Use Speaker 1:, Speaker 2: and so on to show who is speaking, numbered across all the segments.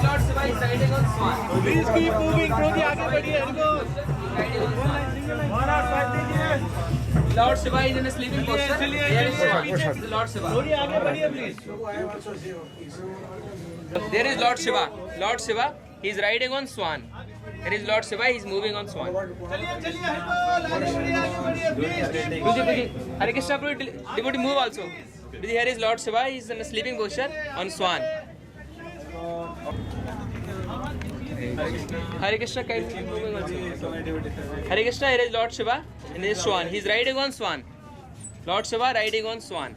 Speaker 1: Lord Shiva is riding on swan.
Speaker 2: Please keep moving. थोड़ी आगे बढ़िए.
Speaker 1: Lord Shiva is in a sleeping posture. There is swan. The Lord Shiva.
Speaker 2: थोड़ी आगे बढ़िए please.
Speaker 1: There is Lord Shiva. Lord Shiva, he is riding on swan. Here is Lord Shiva, he is moving on swan. Hare Krishna, devotee move also. Here is Lord Shiva, he is in a sleeping posture on swan. Hare Krishna, kindly moving also. Hare Krishna, here is Lord Shiva and his swan. He is riding on swan. Lord Shiva riding on swan.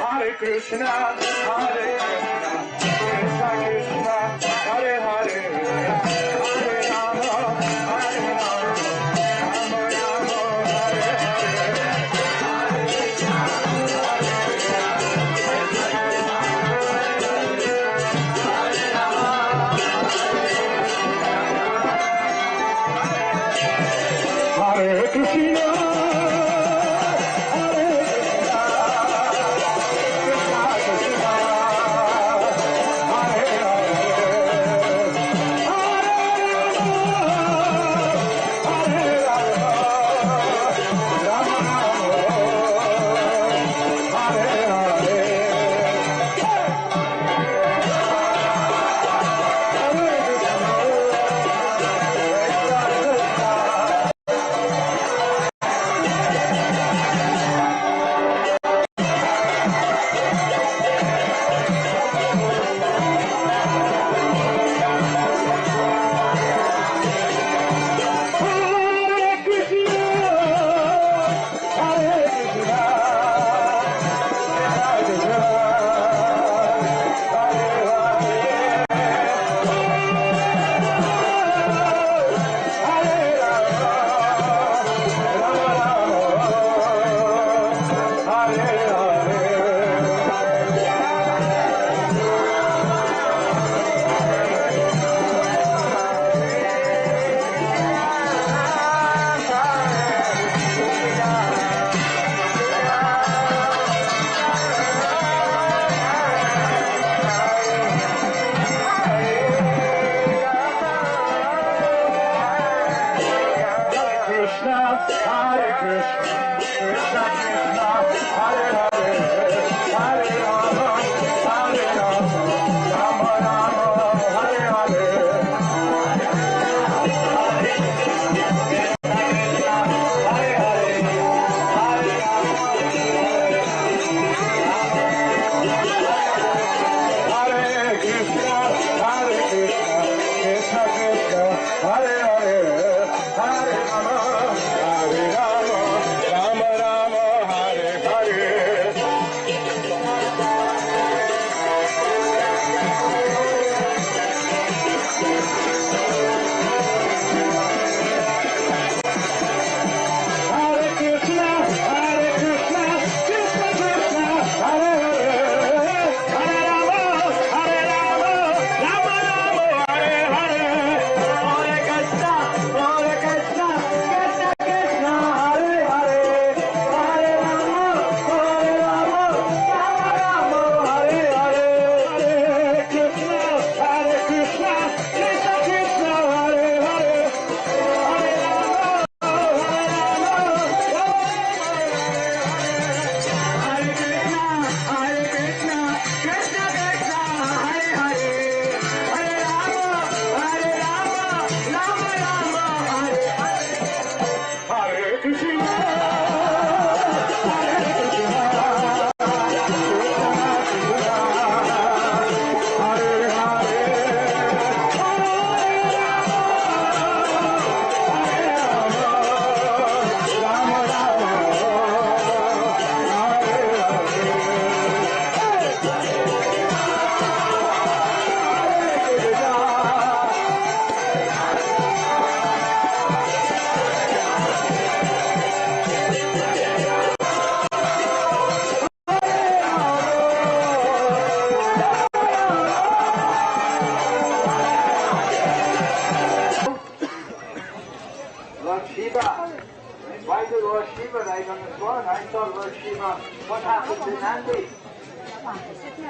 Speaker 3: Hare Krishna, Hare Krishna, Krishna, Hare Hare, Hare Rama, Hare Rama, Rama Rama, Hare Hare, Hare Krishna, Hare Krishna, Krishna Krishna, Hare Rama, Hare Krishna.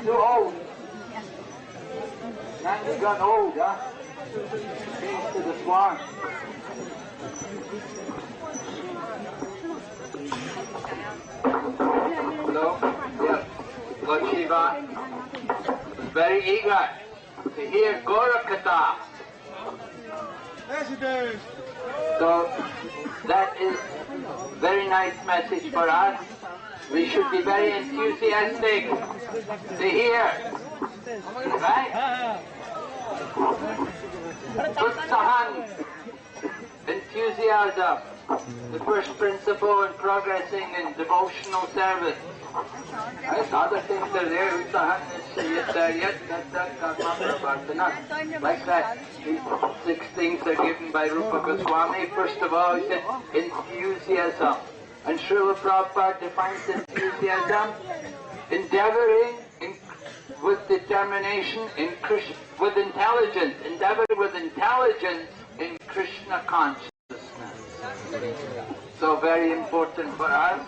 Speaker 3: Too old. Now you've gotten old, huh? Change to the swan. Hello? Yes. Lord Shiva was very eager to hear Gorakatha. So that is very nice message for us. We should be very enthusiastic to hear. Right? Utsahan, enthusiasm, the first principle in progressing in devotional service. Right? Other things are there, Utsahan, like that. These 6 things are given by Rupa Goswami. First of all, he said enthusiasm. And Srila Prabhupada defines enthusiasm, endeavoring with determination in Krishna, with intelligence, endeavoring with intelligence in Krishna consciousness. So very important for us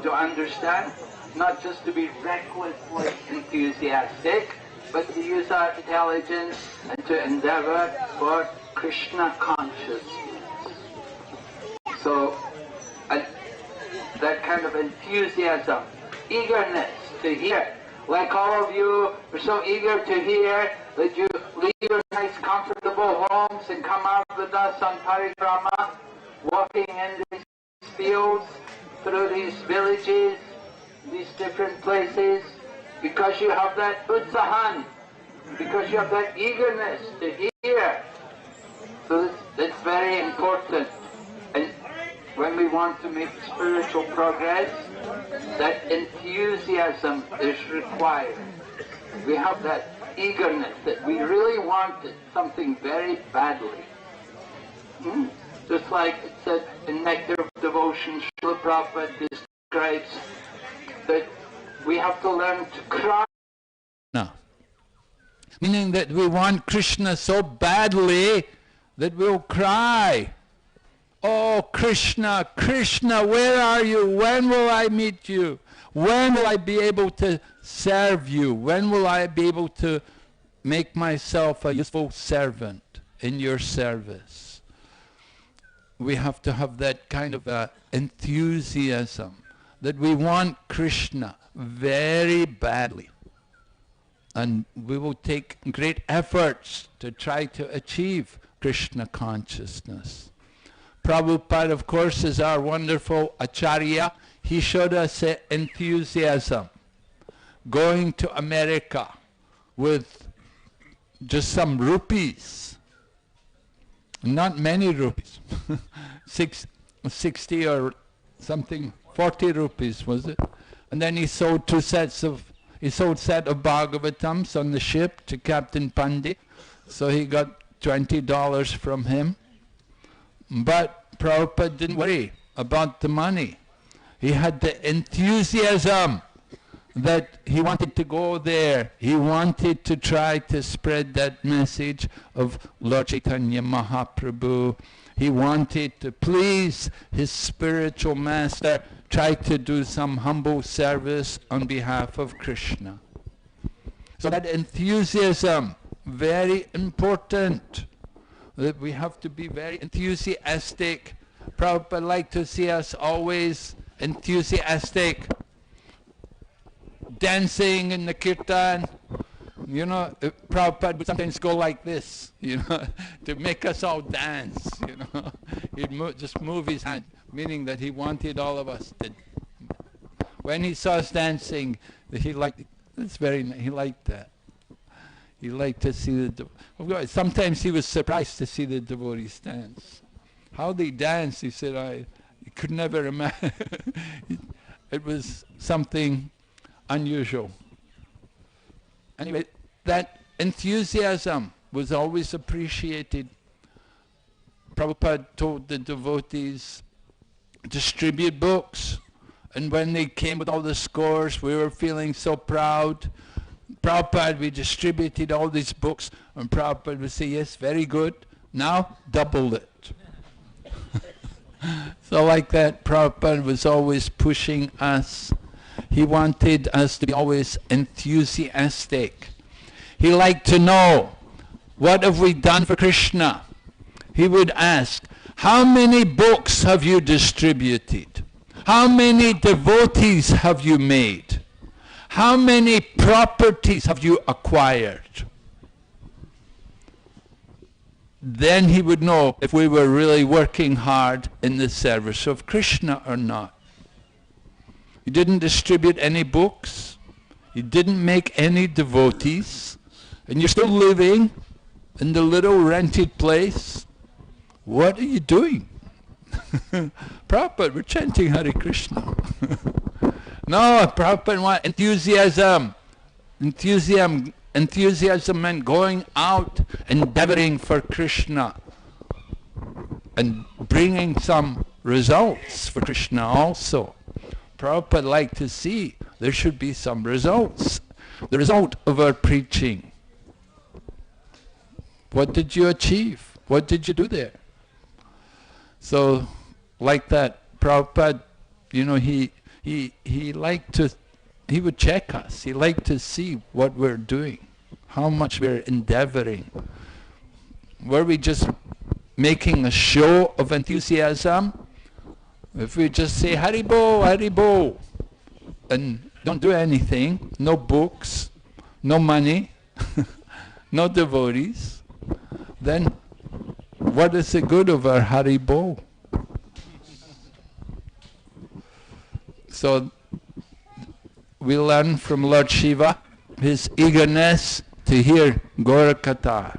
Speaker 3: to understand, not just to be recklessly enthusiastic, but to use our intelligence and to endeavor for Krishna consciousness. So, that kind of enthusiasm, eagerness to hear. Like all of you are so eager to hear that you leave your nice comfortable homes and come out with us on parikrama, walking in these fields, through these villages, these different places, because you have that utsahan, because you have that eagerness to hear. So that's very important. And when we want to make spiritual progress, that enthusiasm is required. We have that eagerness that we really wanted something very badly. Just like it said in Nectar of Devotion, Srila Prabhupada describes that we have to learn to cry.
Speaker 4: No. Meaning that we want Krishna so badly that we'll cry. Oh Krishna, Krishna, where are you? When will I meet you? When will I be able to serve you? When will I be able to make myself a useful servant in your service? We have to have that kind of enthusiasm that we want Krishna very badly. And we will take great efforts to try to achieve Krishna consciousness. Prabhupada, of course, is our wonderful Acharya. He showed us enthusiasm. Going to America with just some rupees. Not many rupees. 60 or something, 40 rupees was it? And then he sold a set of Bhagavatams on the ship to Captain Pandit. So he got $20 from him. But Prabhupada didn't worry about the money. He had the enthusiasm that he wanted to go there. He wanted to try to spread that message of Lord Chaitanya Mahaprabhu. He wanted to please his spiritual master, try to do some humble service on behalf of Krishna. So that enthusiasm, very important. That we have to be very enthusiastic. Prabhupada liked to see us always enthusiastic. Dancing in the kirtan. You know, Prabhupada would sometimes go like this, you know, to make us all dance, you know. He'd just move his hand, meaning that he wanted all of us to. When he saw us dancing, he liked, he liked that. He liked to see the, sometimes he was surprised to see the devotees dance. How they dance, he said, I could never imagine. It was something unusual. Anyway, that enthusiasm was always appreciated. Prabhupada told the devotees, distribute books. And when they came with all the scores, we were feeling so proud. Prabhupada, we distributed all these books, and Prabhupada would say, yes, very good, now double it. So like that, Prabhupada was always pushing us. he wanted us to be always enthusiastic. He liked to know, what have we done for Krishna? He would ask, how many books have you distributed? How many devotees have you made? How many properties have you acquired? Then he would know if we were really working hard in the service of Krishna or not. He didn't distribute any books. He didn't make any devotees. And you're still living in the little rented place. What are you doing? Prabhupada, we're chanting Hare Krishna. No, Prabhupada want enthusiasm. Enthusiasm meant going out, endeavoring for Krishna, and bringing some results for Krishna also. Prabhupada liked to see there should be some results. The result of our preaching. What did you achieve? What did you do there? So, like that, Prabhupada, you know, he liked to, he would check us. He liked to see what we're doing, how much we're endeavoring. Were we just making a show of enthusiasm? If we just say Haribo, Haribo, and don't do anything, no books, no money, no devotees, then what is the good of our Haribo? So we learn from Lord Shiva his eagerness to hear Gaurakatha.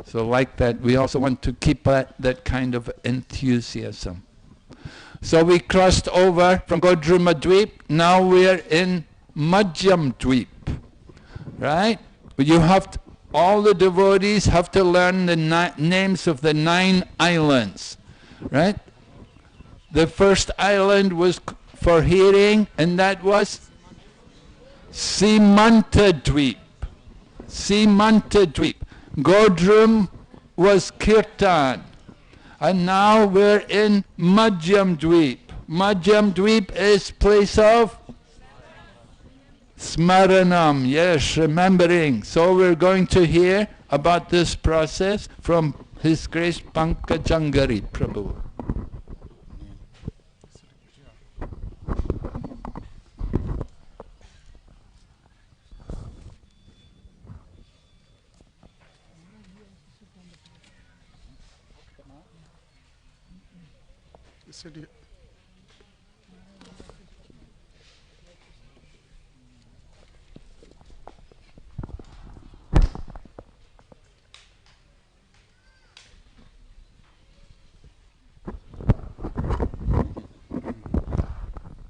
Speaker 4: So like that, we also want to keep that kind of enthusiasm. So we crossed over from Godruma Dweep, now we're in Madhyam Dweep, right? You have to, all the devotees have to learn the names of the 9 islands, right? The first island was for hearing, and that was Simanta Dweep. Simanta Dweep. Godrum was Kirtan. And now we're in Madhyam Dweep. Madhyam Dweep is place of Smaranam, yes, remembering. So we're going to hear about this process from His Grace Pankajangari Prabhu.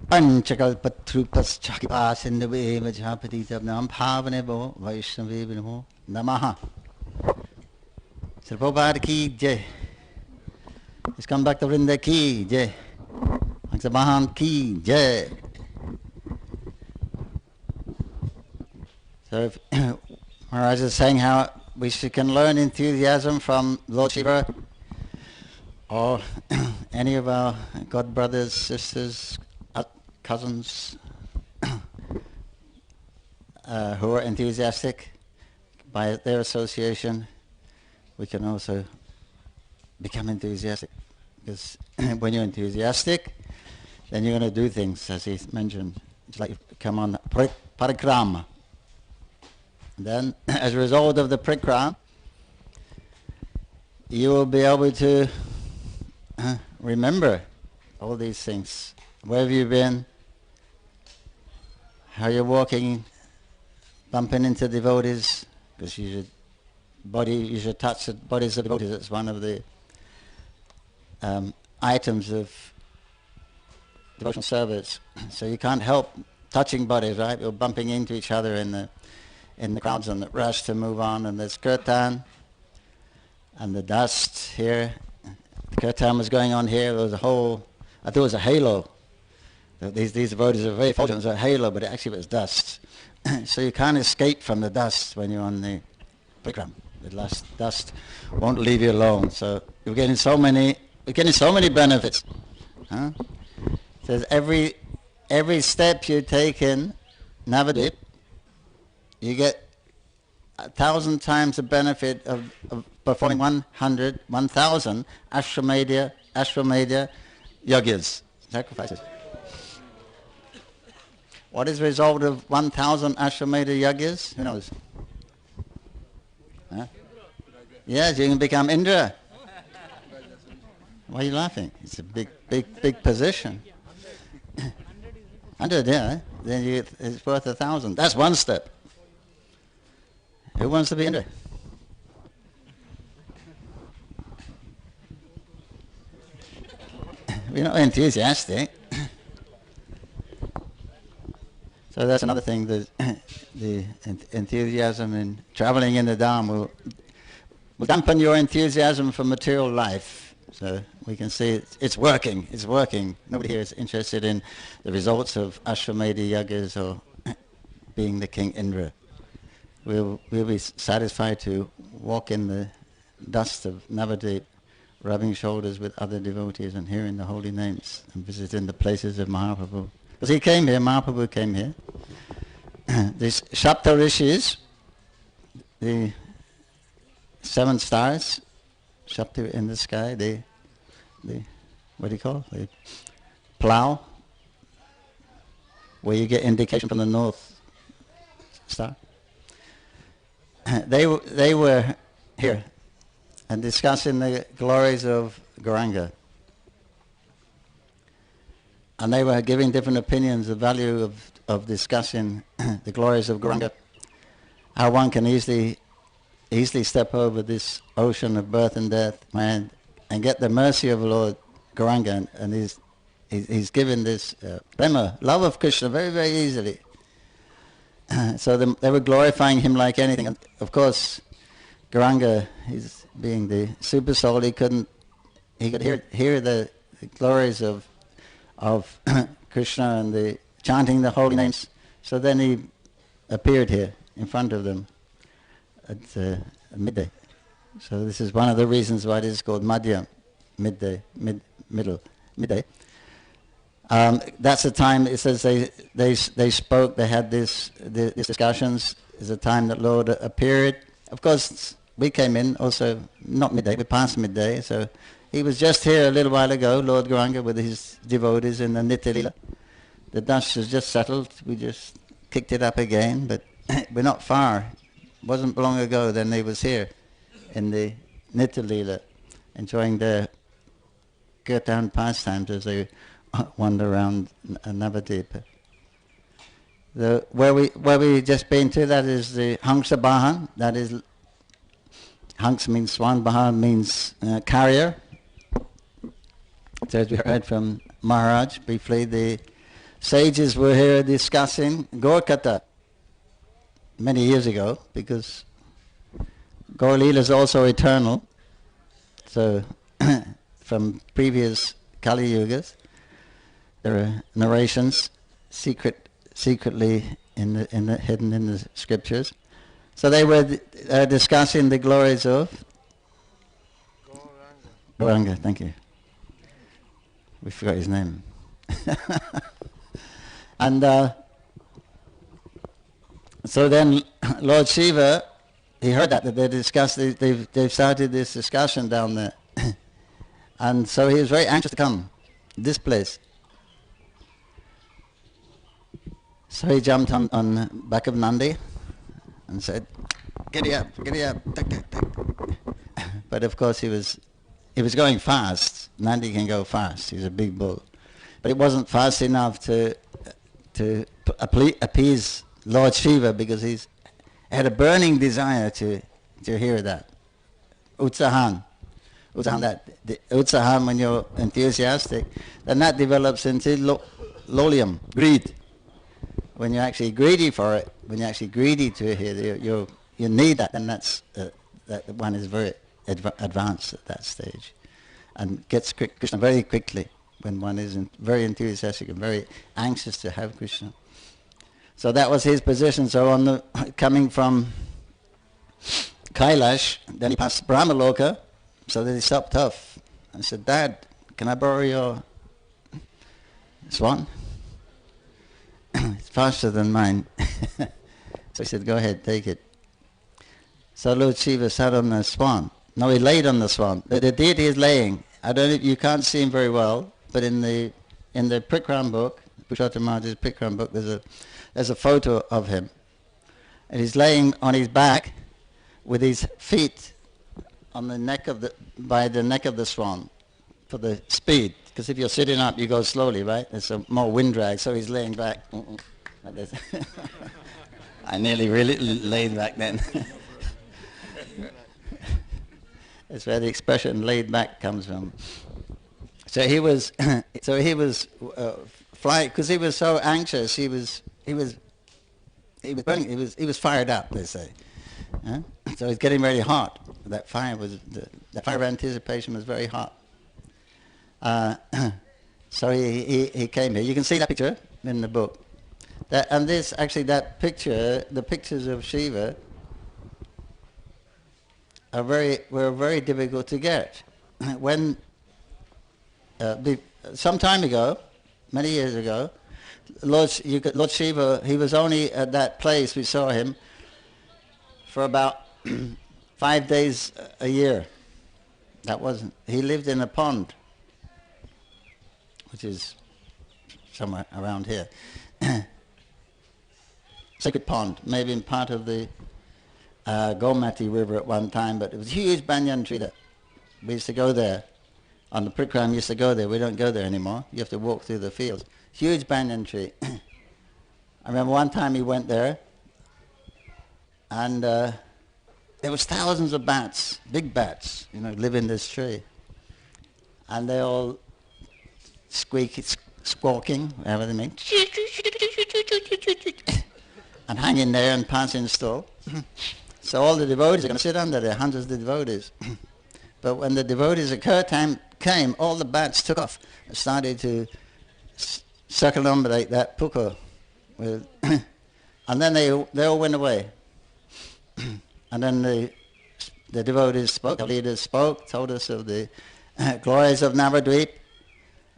Speaker 5: Panchakalpatrupaschakipasindavev jhapatitabnam bhavanebo vaishnavev namo namaha. Sri Prabhupada ki jai. Iskam Bhakta Vrinda ki jai. Hasavahana ki jai. So Maharaj is saying how we can learn enthusiasm from Lord Shiva or any of our god brothers, sisters, cousins who are enthusiastic. By their association, we can also become enthusiastic. Because when you're enthusiastic, then you're going to do things, as he mentioned. It's like you come on parikrama. Then, as a result of the parikrama, you will be able to remember all these things. Where have you been? How you're walking, bumping into devotees, because you should touch the bodies of devotees. It's one of the items of devotional service. So you can't help touching bodies, right? You're bumping into each other in the crowds and the rush to move on. And there's kirtan and the dust here. The kirtan was going on here. There was a whole, I thought it was a halo. These devotees are very fortunate. It was a halo, but actually it was dust. So you can't escape from the dust when you're on the program. The dust won't leave you alone. So we're getting so many benefits. Huh? Says every every step you take in Navadip, you get 1,000 times the benefit of performing 1,000 Ashwamedha yogis, sacrifices. What is the result of 1,000 Ashwamedha yogis? Who knows? Huh? Yes, you can become Indra. Why are you laughing? It's a big position. 100, yeah. Then it's worth 1,000. That's one step. Who wants to be Indra? We're not enthusiastic. So that's another thing. The enthusiasm in traveling in the Dham will dampen your enthusiasm for material life. So we can see it's working. It's working. Nobody here is interested in the results of Ashwamedha yagas or being the King Indra. We'll be satisfied to walk in the dust of Navadip, rubbing shoulders with other devotees and hearing the holy names and visiting the places of Mahaprabhu. Because he came here, Mahaprabhu came here. These Shapta Rishis, the 7 stars, Shapta in the sky, the what do you call it? The plow, where you get indication from the north star. They were here and discussing the glories of Gauranga. And they were giving different opinions, the value of discussing the glories of Gauranga, how one can easily step over this ocean of birth and death and get the mercy of Lord Gauranga, and he's given this prema, love of Krishna, very, very easily. So they were glorifying him like anything. And of course, Gauranga, he's being the super soul, he could hear the glories of Krishna and the chanting the holy names. So then he appeared here in front of them at midday. So this is one of the reasons why it is called Madhyam, midday, midday. That's the time, it says they spoke, they had these discussions. Is the time that Lord appeared. Of course, we came in also, not midday, we passed midday, so he was just here a little while ago, Lord Gauranga, with his devotees in the Nitya Leela. The dust has just settled, we just kicked it up again, but we're not far. It wasn't long ago then he was here in the Nitya Leela, enjoying their kirtan pastimes as they wander around Navadip. Where we just been to, that is the Hasavahana. That is, Hans means swan, Bahan means carrier. So as we heard from Maharaj briefly, the sages were here discussing Gaur-Katha many years ago, because Gaur Leela is also eternal. So from previous Kali Yugas, there are narrations secretly hidden in the scriptures. So they were discussing the glories of Gauranga. Thank you. We forgot his name. And so then Lord Shiva, he heard that they discussed. They've started this discussion down there, and so he was very anxious to come to this place. So he jumped on back of Nandi and said, "Giddy up, giddy up!" But of course he was going fast. Nandi can go fast. He's a big bull, but it wasn't fast enough to appease Lord Shiva, because he had a burning desire to hear that. Utsahan, utsahan, when you're enthusiastic, then that develops into lolium, greed. When you're actually greedy for it, when you're actually greedy to hear, you need that, and that one is very advanced at that stage, and gets Krishna very quickly when one is very enthusiastic and very anxious to have Krishna. So that was his position. So coming from Kailash, then he passed Brahmaloka, so that he stopped off and said, "Dad, can I borrow your swan?" it's faster than mine. So he said, go ahead, take it. So Lord Shiva sat on the swan. No, he laid on the swan. The deity is laying. I don't know, you can't see him very well, but in the Prikram book, Purushottam Maharaj's Prikram book, there's a photo of him. And he's laying on his back with his feet on the neck of by the neck of the swan for the speed. Because if you're sitting up, you go slowly, right? There's more wind drag, so he's laying back. Like this. I nearly really laid back then. That's where the expression "laid back" comes from. So he was, flying because he was so anxious. He was burning. He was fired up. They say. So he's getting very hot. That fire the fire of anticipation was very hot. So he came here. You can see that picture in the book. That picture, the pictures of Shiva were very difficult to get. When some time ago, many years ago, Lord Shiva, he was only at that place, we saw him, for about 5 days a year. He lived in a pond, which is somewhere around here. Sacred pond, maybe in part of the Gomati River at one time, but it was a huge banyan tree there. We used to go there. On the Prikram, we used to go there. We don't go there anymore. You have to walk through the fields. Huge banyan tree. I remember one time he went there, and there was thousands of bats, big bats, live in this tree. And they all squawking, whatever they mean, and hanging there and passing still. So all the devotees are going to sit under there, hundreds of devotees. But when the devotees at kirtan came, all the bats took off and started to circumambulate that puka. And then they all went away. And then the devotees spoke, the leaders spoke, told us of the glories of Navadvip.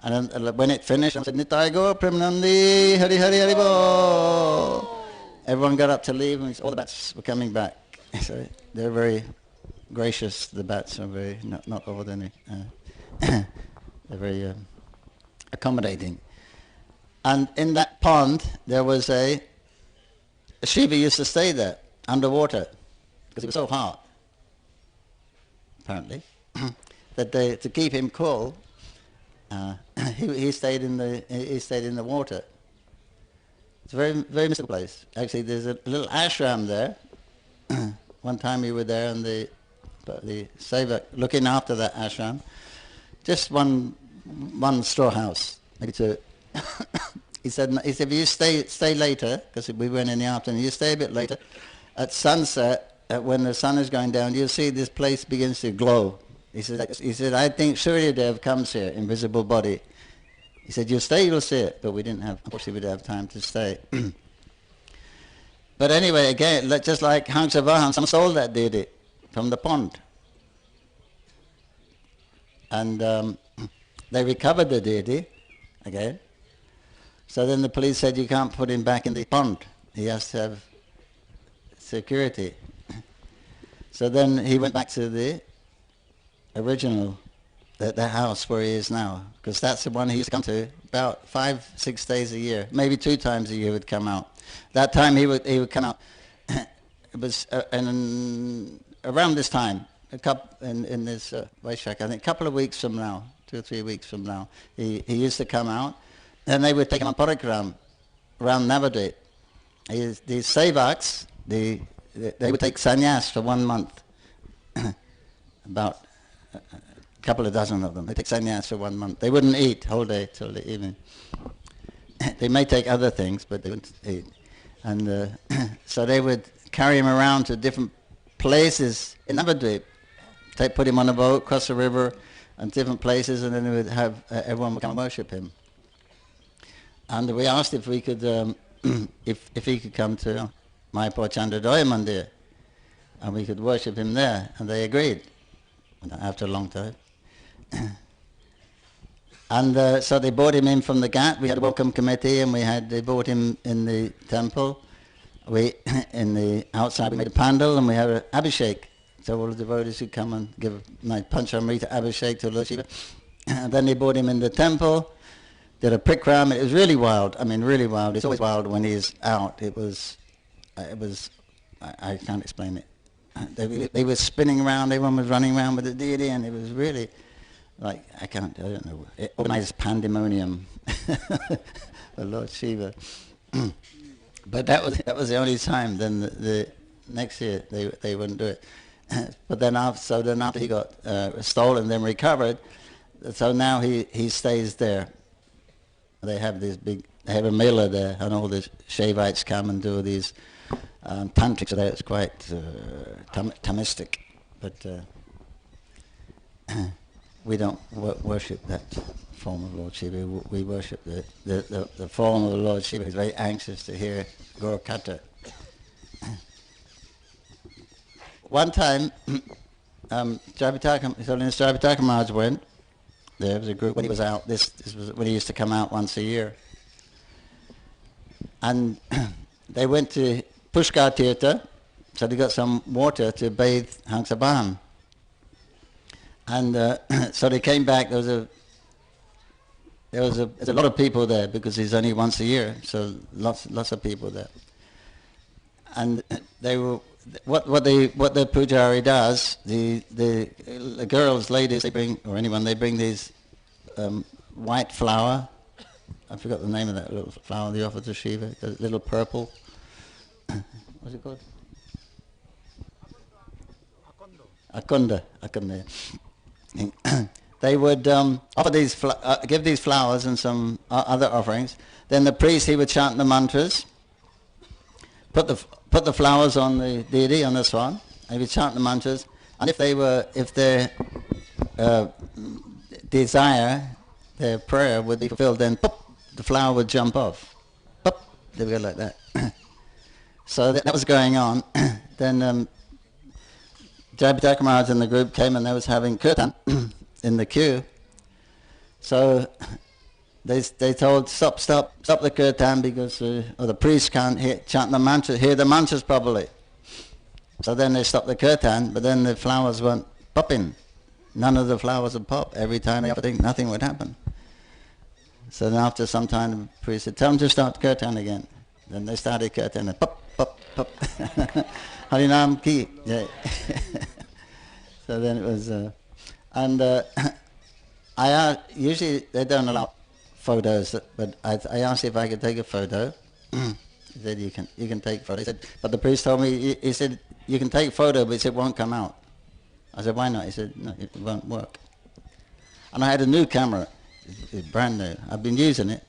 Speaker 5: And then when it finished, I said, Nitai Gaur Premanandi, Hari Hari Hari Bo. Everyone got up to leave, and all the bats were coming back. So they're very gracious. The bats are very not ordinary. They're very accommodating. And in that pond, there was a Shiva used to stay there underwater because it was so hot, apparently, that to keep him cool, he stayed in the water. It's a very, very mystical place. Actually, there's a little ashram there. One time we were there, and the seva looking after that ashram, just one straw house, maybe two. He said, if you stay later, because we went in the afternoon, you stay a bit later, at sunset, when the sun is going down, you'll see this place begins to glow. He said, I think Suryadev comes here, invisible body. He said, you'll stay, you'll see it. But unfortunately we didn't have time to stay. But anyway, again, just like Hasavahana, someone stole that deity from the pond. And they recovered the deity again. So then the police said, you can't put him back in the pond. He has to have security. So then he went back to the original, the house where he is now, because that's the one he used to come to about 5-6 days a year, maybe 2 times a year would come out. That time he would come out. It was around this time, in this Vaishak, I think a couple of weeks from now, 2 or 3 weeks from now, he used to come out, and they would take him on parikram around Navadvip. These sevaks, they would take sannyas for 1 month, about a couple of dozen of them. They take sannyas for 1 month. They wouldn't eat whole day till the evening. They may take other things, but they wouldn't eat. And so they would carry him around to different places in Navadvip. They put him on a boat, cross the river, and different places, and then they would have everyone would come and worship him. And we asked if we could, if he could come to Mayapur Chandrodaya Mandir, and we could worship him there, and they agreed after a long time. And so they brought him in from the Ghat. We had a welcome committee, and they brought him in the temple. In the outside we made a pandal, and we had an abhishek. So all the devotees would come and give a nice Panchamrita abhishek to Lord Shiva. And then they brought him in the temple, did a prikram. It was really wild. I mean, really wild. It's always wild when he's out. It was. I can't explain it. They were spinning around. Everyone was running around with the deity, and it was really. Like, I don't know, it organized pandemonium for Lord Shiva. But that was the only time. Then the next year they wouldn't do it. But then after he got stolen, then recovered, so now he stays there. They have a mela there, and all the Shaivites come and do these tantrics there. It's quite Thomistic, but. We don't worship that form of Lord Shiva. We worship the form of the Lord Shiva. He's very anxious to hear Gaur Katha. One time, Jayapataka Maharaj went. There was a group when he was out. This was when he used to come out once a year. And they went to Pushkar Tirtha, so they got some water to bathe Hasavahana. And so they came back. There was a lot of people there because it's only once a year, so lots of people there. And they were what the pujari does. The girls, ladies, they bring these white flower. I forgot the name of that little flower they offer to Shiva. The little purple. What's it called? Akunda. They would offer give these flowers and some other offerings. Then the priest, he would chant the mantras, put the flowers on the deity, on the swan, and he would chant the mantras. And if their desire, their prayer would be fulfilled, then pop, the flower would jump off. Pop, they would go like that. So that was going on. Then Jayapataka Maharaj and the group came, and they was having kirtan in the queue. So they told, stop the kirtan because the priest can't chant the mantras, hear the mantras properly. So then they stopped the kirtan, but then the flowers weren't popping. None of the flowers would pop. Every time they offered, nothing would happen. So then after some time, the priest said, tell them to start kirtan again. Then they started kirtan, and pop, pop, pop. Harinam ki jai. So then it was, usually they don't allow photos, but I asked if I could take a photo. He said you can take a photo. He said, but the priest told me, he said you can take a photo, but it won't come out. I said, why not? He said, no, it won't work. And I had a new camera, it's brand new. I've been using it.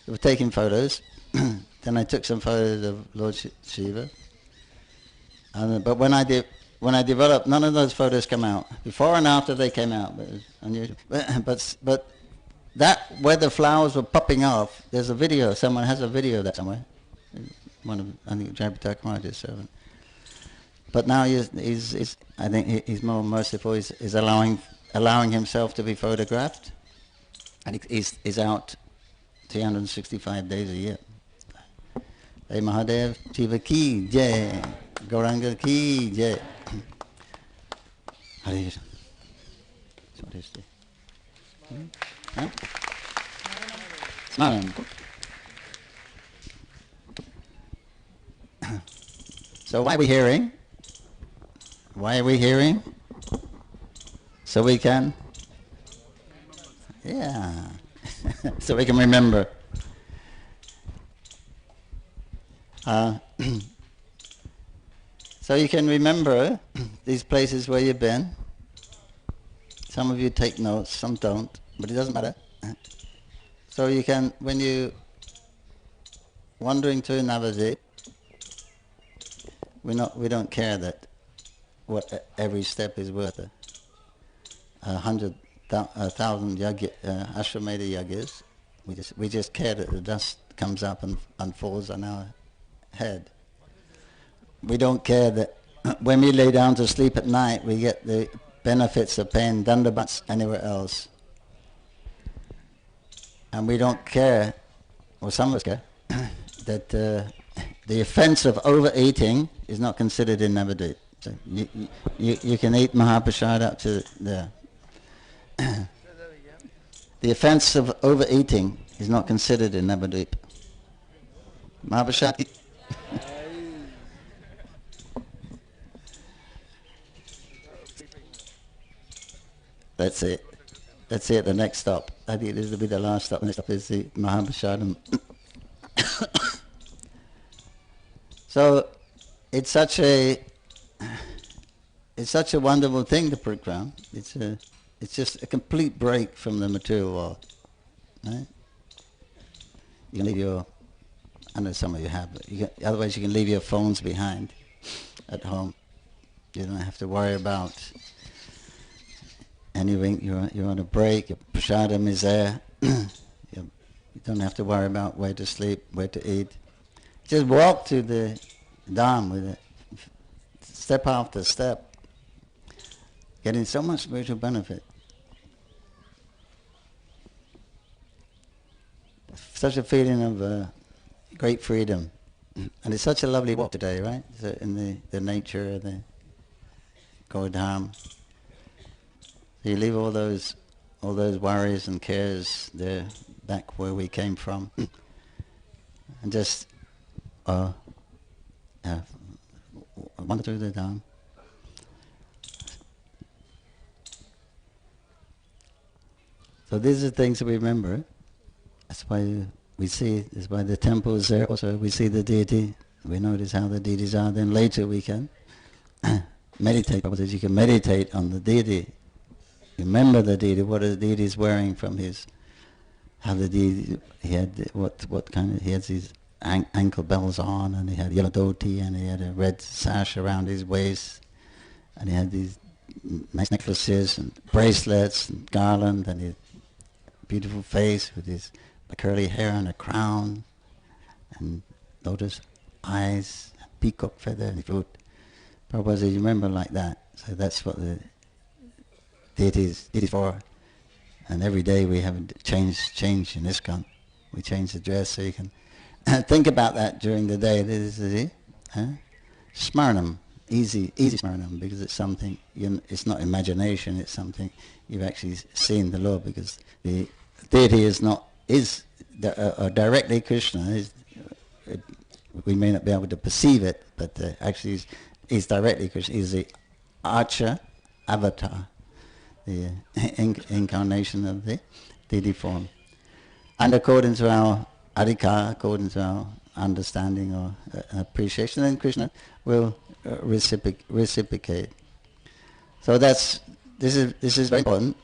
Speaker 5: We were taking photos. Then I took some photos of Lord Shiva. But when I developed, none of those photos come out. Before and after they came out, but it was unusual. But that where the flowers were popping off, there's a video. Someone has a video of that somewhere. I think Jayapataka Maharaj is servant. But now I think he's more merciful. He's allowing himself to be photographed, and he's out 365 days a year. Hey Mahadev, Shiva ki jai, Gauranga ki jai. Hare Krishna. What is this? Huh? Smaran. So why are we hearing? Why are we hearing? So we can? Yeah. So we can remember. So you can remember these places where you've been. Some of you take notes, some don't, but it doesn't matter. So you can, when you wandering through Navadvip, we don't care that what every step is worth 100,000 Ashwamedha yagas. We just care that the dust comes up and falls on our head. We don't care that when we lay down to sleep at night, we get the benefits of paying dandabats anywhere else. and we don't care, or some of us care, that the offense of overeating is not considered in Navadvip. So you can eat Mahaprasad up to there. The offense of overeating is not considered in Navadvip. Mahaprasad. That's it. That's it, the next stop. I think this will be the last stop. The next stop is the Mahaprasadam. So it's such a wonderful thing, the parikrama. It's just a complete break from the material world. Right? You can leave your, I know some of you have, but otherwise you can leave your phones behind at home. You don't have to worry about anything. You're on a break. Your prasadam is there. You don't have to worry about where to sleep, where to eat. Just walk to the dham with it, step after step, getting so much spiritual benefit. Such a feeling of great freedom. And it's such a lovely walk today, right? So in the nature of the Govardhan. So you leave all those worries and cares there back where we came from, and just wander through the Dham. So these are things that we remember. That's why we see. That's why the temple is there. Also, we see the deity. We notice how the deities are. Then later we can meditate. Because you can meditate on the deity. Remember the deity. What the deity is wearing from his. How the deity. He had what kind of. He had these ankle bells on, and he had yellow dhoti, and he had a red sash around his waist, and he had these nice necklaces and bracelets and garland, and his beautiful face with his curly hair and a crown, and lotus eyes, peacock feather, and fruit. Prabhupada says, you remember like that. So that's what the deity is for. And every day we have a change in ISKCON. We change the dress so you can think about that during the day. This is it. Smaranam, easy smaranam, because it's something, it's not imagination, it's something you've actually seen the Lord, because the deity is directly Krishna. We may not be able to perceive it, but actually he's directly Krishna. He's the Archa avatar, the incarnation of the deity form. And according to our adhikar, according to our understanding or appreciation, then Krishna will reciprocate. So this is very important.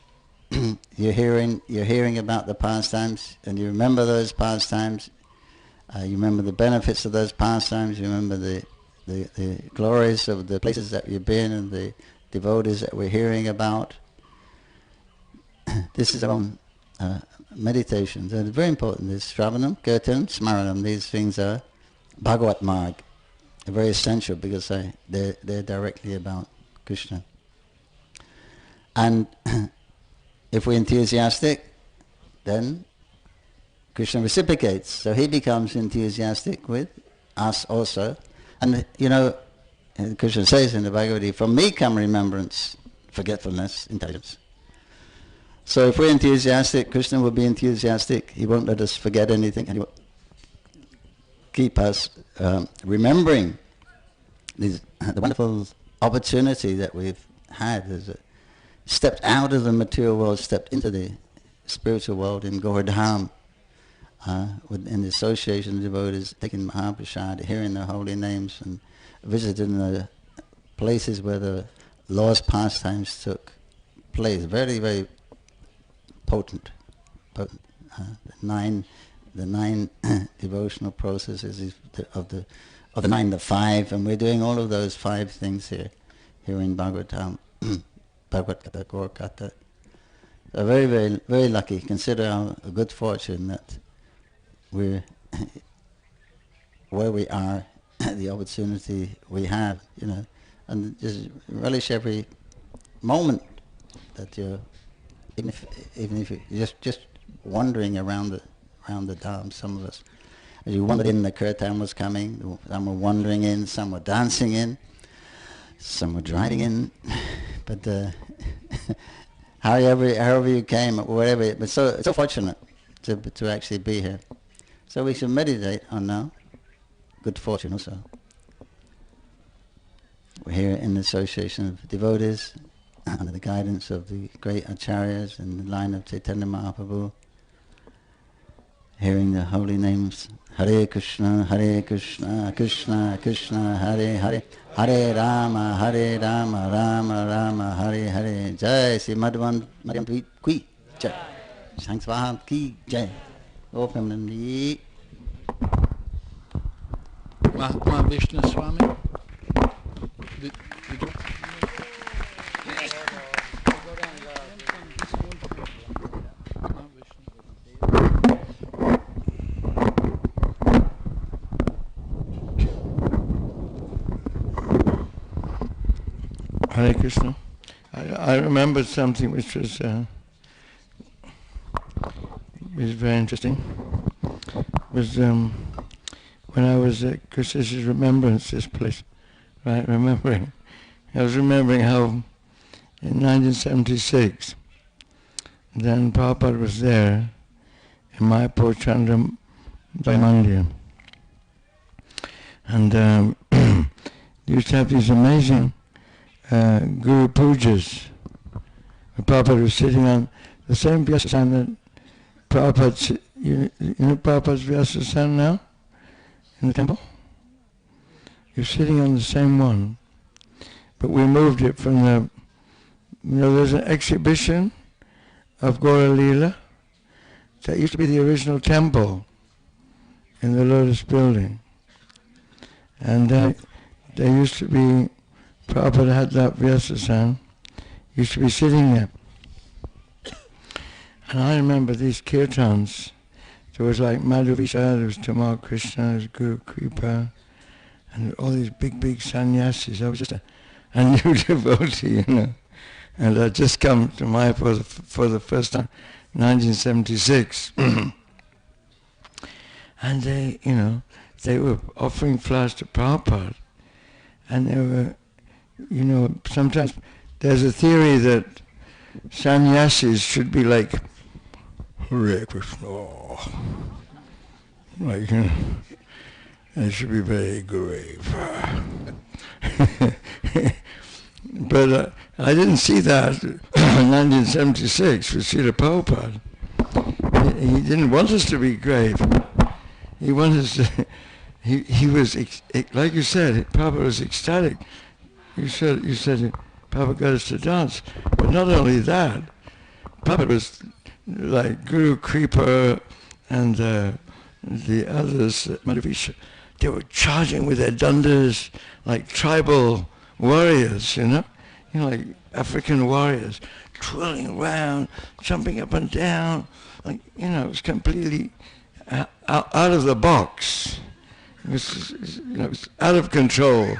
Speaker 5: You're hearing about the pastimes, and you remember those pastimes. You remember the benefits of those pastimes. You remember the glories of the places that you've been and the devotees that we're hearing about. This is our own meditation. So it's very important. This Shravanam, Kirtan, Smaranam. These things are Bhagavat Marg. They're very essential because they're directly about Krishna. And if we're enthusiastic, then Krishna reciprocates. So he becomes enthusiastic with us also. And Krishna says in the Bhagavad Gita, from me come remembrance, forgetfulness, intelligence. So if we're enthusiastic, Krishna will be enthusiastic. He won't let us forget anything. And he will keep us remembering the wonderful opportunity that we've had. Stepped out of the material world, stepped into the spiritual world in Govardhan, in the association of devotees, taking Mahaprasad, hearing the holy names, and visiting the places where the Lord's pastimes took place. Very, very potent. The nine devotional processes of the 9 to 5, and we're doing all of those 5 things here in Bhagavatam. Bhagavad Gita, Gaur Gata. So very, very, very lucky. Consider our good fortune that we're where we are, the opportunity we have, and just relish every moment that you're, even if you just wandering around the dham, some of us. As you wandered in, the kirtan was coming, some were wandering in, some were dancing in, some were driving in, but however you came, wherever, but so fortunate to actually be here. So we should meditate on now. Good fortune also. We're here in the association of devotees, under the guidance of the great acharyas in the line of Chaitanya Mahaprabhu, hearing the holy names, Hare Krishna, Krishna Krishna, Hare Hare, Hare Rama, Rama Rama, Hare Hare. Jai Sri Madhvan Ki Jai. Hasavahana Ki Jai. Open the
Speaker 4: Mahatma Vishnu Swami. Did you?
Speaker 6: Hare Krishna. I remembered something which was very interesting. It was when I was at Krishna's Remembrance, this place, right? I was remembering how in 1976, then Prabhupada was there in Mayapur Chandra Mandir, and they used to have these amazing Guru Pujas. Prabhupada was sitting on the same Vyasasana that Prabhupada, you know Prabhupada's Vyasasana now in the temple? You're sitting on the same one, but we moved it from the, there's an exhibition of Gaura Leela. That used to be the original temple in the Lotus building. And there used to be, Prabhupada had that Vyasasana, used to be sitting there. And I remember these kirtans. There was like Madhuvisa, there was Tamal Krishna, there was Guru Kripa, and all these big sannyasis. I was just a new devotee, And I'd just come to Mayapur for the first time, 1976. And they were offering flowers to Prabhupada. And they were, sometimes there's a theory that sannyasis should be like, Hare Krishna. Like, they should be very grave. But I didn't see that in 1976 with Srila Prabhupada. He didn't want us to be grave. He wanted us to, he was, like you said, Prabhupada was ecstatic. You said Prabhupada got us to dance. But not only that, Prabhupada was like Guru Kripa and the others, Madhvisha, they were charging with their dandas like tribal warriors, like African warriors, twirling around, jumping up and down, like, it was completely out of the box. It was out of control.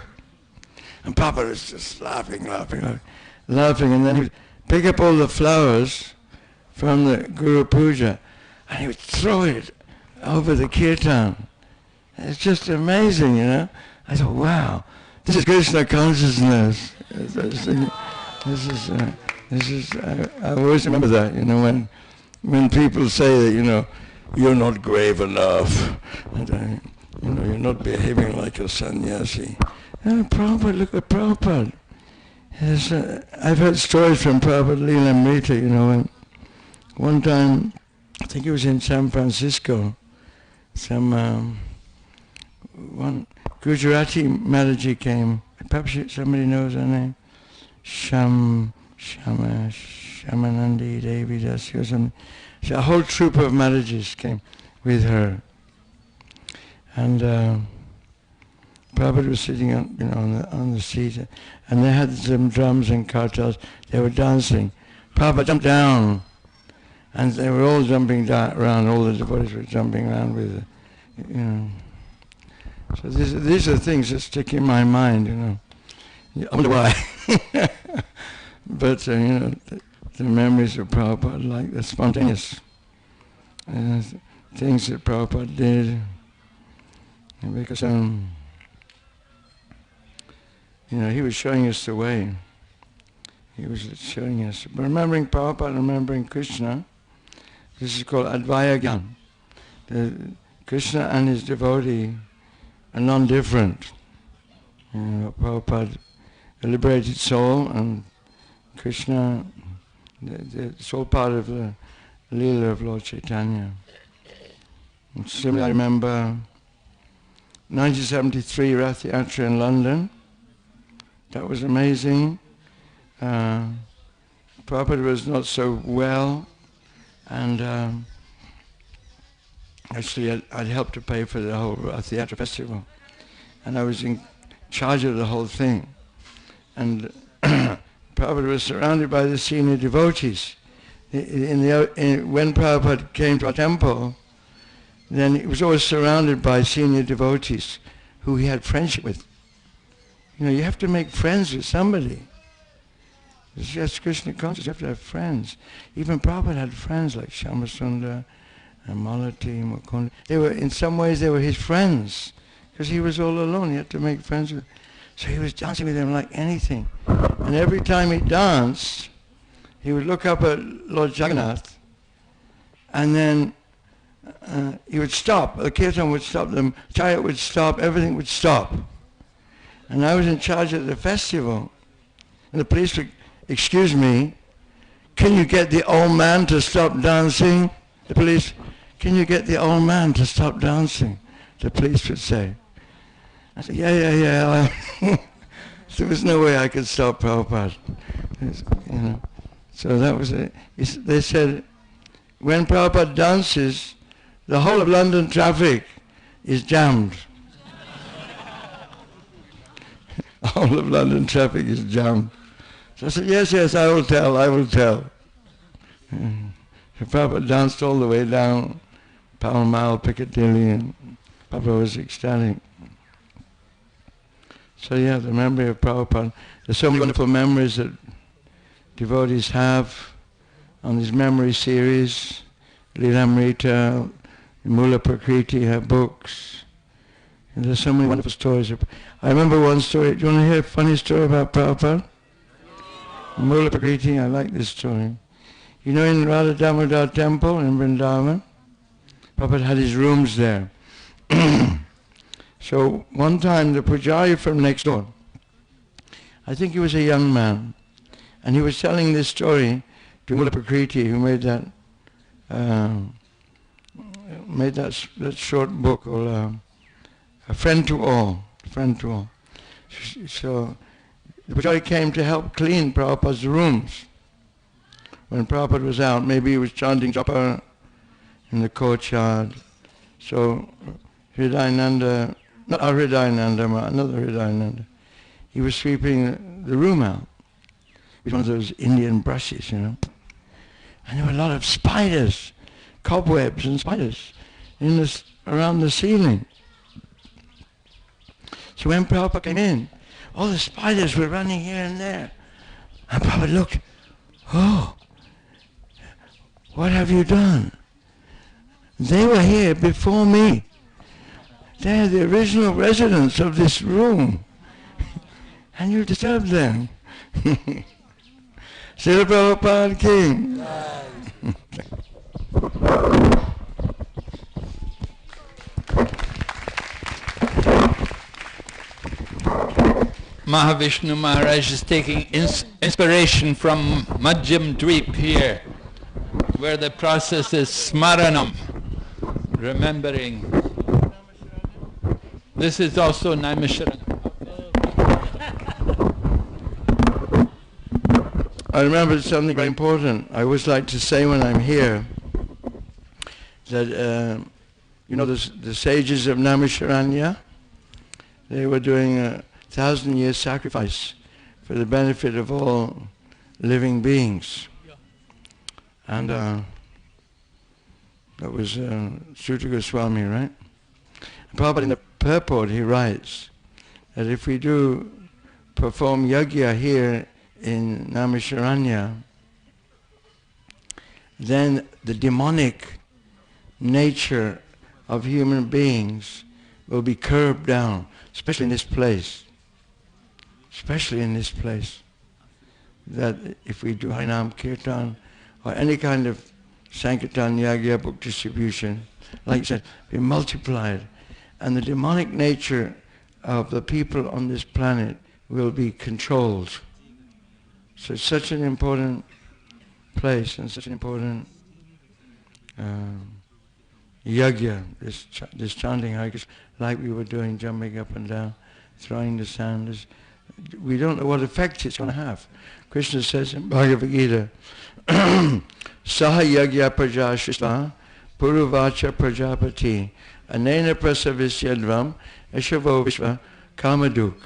Speaker 6: And Papa was just laughing, and then he would pick up all the flowers from the Guru Puja, and he would throw it over the kirtan. It's just amazing, I thought, wow. This is Krishna consciousness. I always remember that, when people say that, you're not grave enough, and, you're not behaving like a sannyasi. Prabhupada, look at Prabhupada. I've heard stories from Prabhupada Leelamrita, when one time, I think it was in San Francisco, one Gujarati Mataji came, perhaps somebody knows her name, Shamanandi Devi Dasi or something. So a whole troop of Matajis came with her. And Prabhupada was sitting on the seat, and they had some drums and kartals. They were dancing. Prabhupada jumped down, and they were all jumping around. All the devotees were jumping around with it, So these are things that stick in my mind, I wonder why. But, the memories of Prabhupada, like the spontaneous. things that Prabhupada did. Because, he was showing us the way. He was showing us. But remembering Prabhupada, remembering Krishna, this is called Advaya Gyan. Krishna and his devotee are non-different. Prabhupada, a liberated soul, and Krishna, the soul part of the Leela of Lord Chaitanya. And similarly, I remember 1973 Rath Yatra in London. That was amazing. Prabhupada was not so well, and actually I'd helped to pay for the whole Rath Yatra festival, and I was in charge of the whole thing. And Prabhupada was surrounded by the senior devotees. When Prabhupada came to our temple, then he was always surrounded by senior devotees who he had friendship with. You have to make friends with somebody. It's just Krishna consciousness, you have to have friends. Even Prabhupada had friends like Shyamasundar and Malati, Mukunda. In some ways they were his friends, because he was all alone, he had to make friends with them. So he was dancing with them like anything. And every time he danced, he would look up at Lord Jagannath, and then he would stop. The kirtan would stop, the chariot would stop, everything would stop. And I was in charge of the festival. And the police would, excuse me, can you get the old man to stop dancing? The police, can you get the old man to stop dancing? The police would say. I said, yeah. There was no way I could stop Prabhupada. So that was it. They said, when Prabhupada dances, the whole of London traffic is jammed. All of London traffic is jammed. So I said, yes, I will tell. So Prabhupada danced all the way down Pall Mall, Piccadilly, and Prabhupada was ecstatic. So the memory of Prabhupada. There's so many wonderful memories that devotees have on this memory series. Lilamrita, Mula Prakriti have books. And there's so many wonderful stories. I remember one story. Do you want to hear a funny story about Prabhupada? Mula Prakriti, I like this story. In Radha Damodar temple in Vrindavan, Prabhupada had his rooms there. So one time the pujari from next door, I think he was a young man, and he was telling this story to Mula Prakriti, who made that short book called A Friend to All. So the pujari came to help clean Prabhupada's rooms. When Prabhupada was out, maybe he was chanting japa in the courtyard. So Hridayananda, not our Hridayananda, another Hridayananda, he was sweeping the room out with one of those Indian brushes, And there were a lot of spiders, cobwebs and spiders around the ceiling. So when Prabhupada came in, all the spiders were running here and there. And Prabhupada looked, oh, what have you done? They were here before me. They're the original residents of this room. And you disturbed them. Srila Prabhupada King.
Speaker 4: Mahavishnu Maharaj is taking inspiration from Madhyam Dweep here, where the process is smaranam, remembering. This is also Naimisheranya.
Speaker 6: I remember something very important. I always like to say when I'm here that, the sages of Naimisheranya, they were doing a 1,000-year sacrifice for the benefit of all living beings. And that was Suta Goswami, right? And Prabhupada in the purport he writes that if we do perform yajna here in Naimisheranya, then the demonic nature of human beings will be curbed down, especially in this place. Especially in this place. That if we do Harinam Kirtan or any kind of Sankirtan Yagya book distribution, like I said, be multiplied, and the demonic nature of the people on this planet will be controlled. So it's such an important place and such an important yagya, this chanting Hare Krishna, like we were doing, jumping up and down, throwing the sand. We don't know what effect it's going to have. Krishna says in Bhagavad Gita, Saha yagya prajashishva puruvacha prajapati anena prasavisyadvam eshavo vishva kamaduk.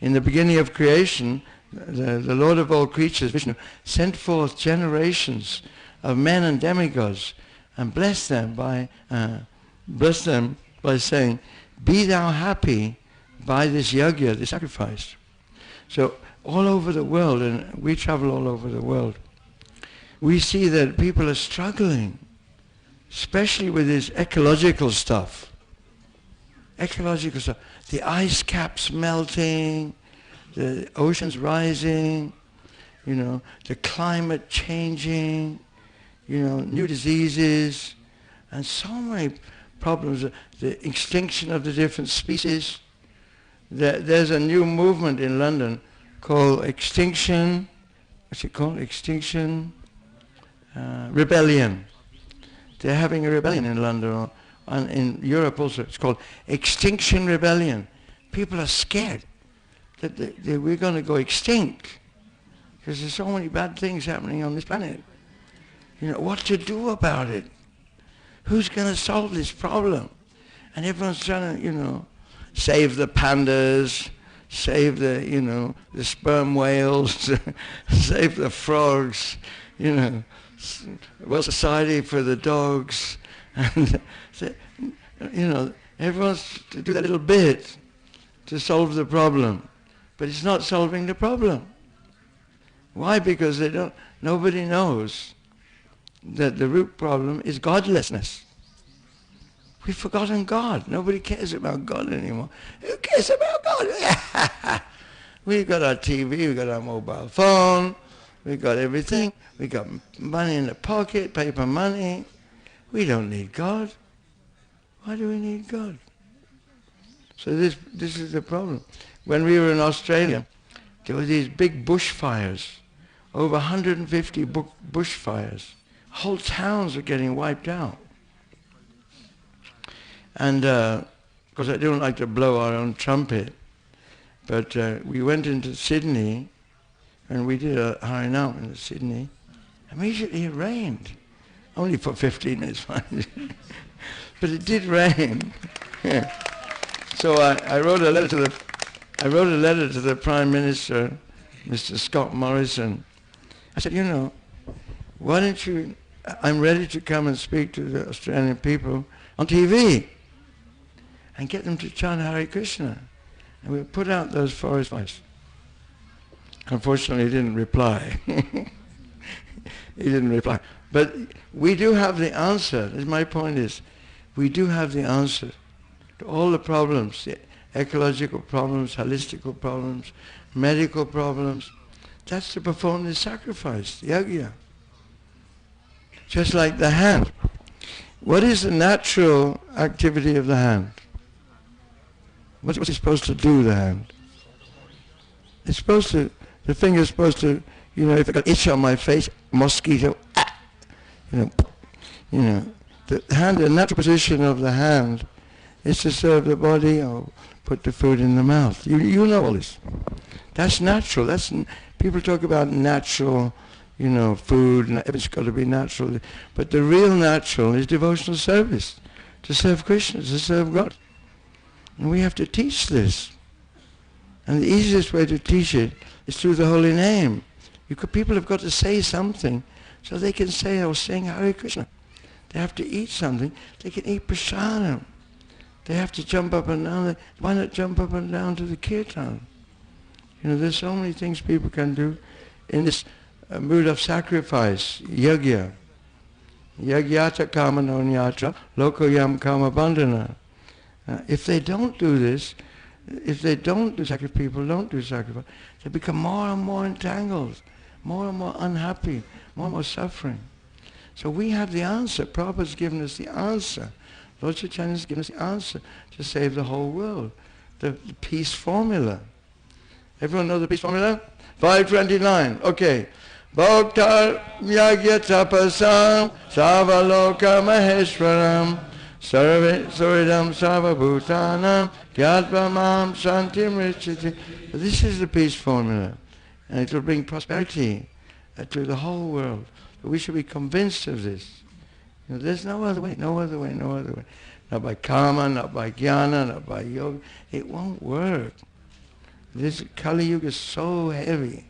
Speaker 6: In the beginning of creation, the Lord of all creatures, Vishnu, sent forth generations of men and demigods and blessed them by saying, be thou happy by this yagya, this sacrifice. So all over the world, and we travel all over the world, we see that people are struggling, especially with this ecological stuff. Ecological stuff. The ice caps melting, the oceans rising, the climate changing, new diseases, and so many problems. The extinction of the different species. There's a new movement in London called Extinction, what's it called? Extinction Rebellion. They're having a rebellion in London, and in Europe also. It's called Extinction Rebellion. People are scared that we're going to go extinct because there's so many bad things happening on this planet. What to do about it? Who's going to solve this problem? And everyone's trying to, save the pandas, save the sperm whales, save the frogs, World Society for the dogs, and everyone's to do that little bit to solve the problem, but it's not solving the problem. Why? Because nobody knows that the root problem is godlessness. We've forgotten God. Nobody cares about God anymore. Who cares about God? We've got our TV, we've got our mobile phone, we've got everything. We've got money in the pocket, paper money. We don't need God. Why do we need God? So this is the problem. When we were in Australia, there were these big bushfires, over 150 bushfires. Whole towns are getting wiped out. And, because I don't like to blow our own trumpet, but we went into Sydney, and we did a Harinam in Sydney. Immediately it rained. Only for 15 minutes, but it did rain. So I wrote a letter to the Prime Minister, Mr. Scott Morrison. I said, why don't you, I'm ready to come and speak to the Australian people on TV and get them to chant Hare Krishna. And we put out those forest fires. Unfortunately, he didn't reply. He didn't reply. But we do have the answer. My point is, we do have the answer to all the problems, the ecological problems, holistical problems, medical problems. That's to perform the sacrifice, the yagya. Just like the hand. What is the natural activity of the hand? What's it supposed to do, the hand? It's supposed to, the finger's supposed to, if I got itch on my face, mosquito, the hand, the natural position of the hand is to serve the body or put the food in the mouth. You know all this. That's natural. People talk about natural, food, and it's got to be natural. But the real natural is devotional service, to serve Krishna, to serve God. And we have to teach this. And the easiest way to teach it is through the holy name. People have got to say something so they can say or sing Hare Krishna. They have to eat something. They can eat prasadam. They have to jump up and down. Why not jump up and down to the kirtan? There's so many things people can do in this mood of sacrifice, yagya. Yagyata kamanonyatra lokoyam kamabandhana. If they don't do this, if they don't do sacrifice, people don't do sacrifice, they become more and more entangled, more and more unhappy, more and more suffering. So we have the answer. Prabhupada's given us the answer. Lord Chaitanya has given us the answer to save the whole world. The peace formula. Everyone know the peace formula? 529. Okay. Bhaktar yagya tapasam savaloka maheshwaram Suridam Sarvabhutanam Gyatvam Santim Richati. This is the peace formula, and it will bring prosperity to the whole world. But we should be convinced of this. You know, there's no other way, no other way, no other way. Not by karma, not by jnana, not by yoga. It won't work. This Kali Yuga is so heavy.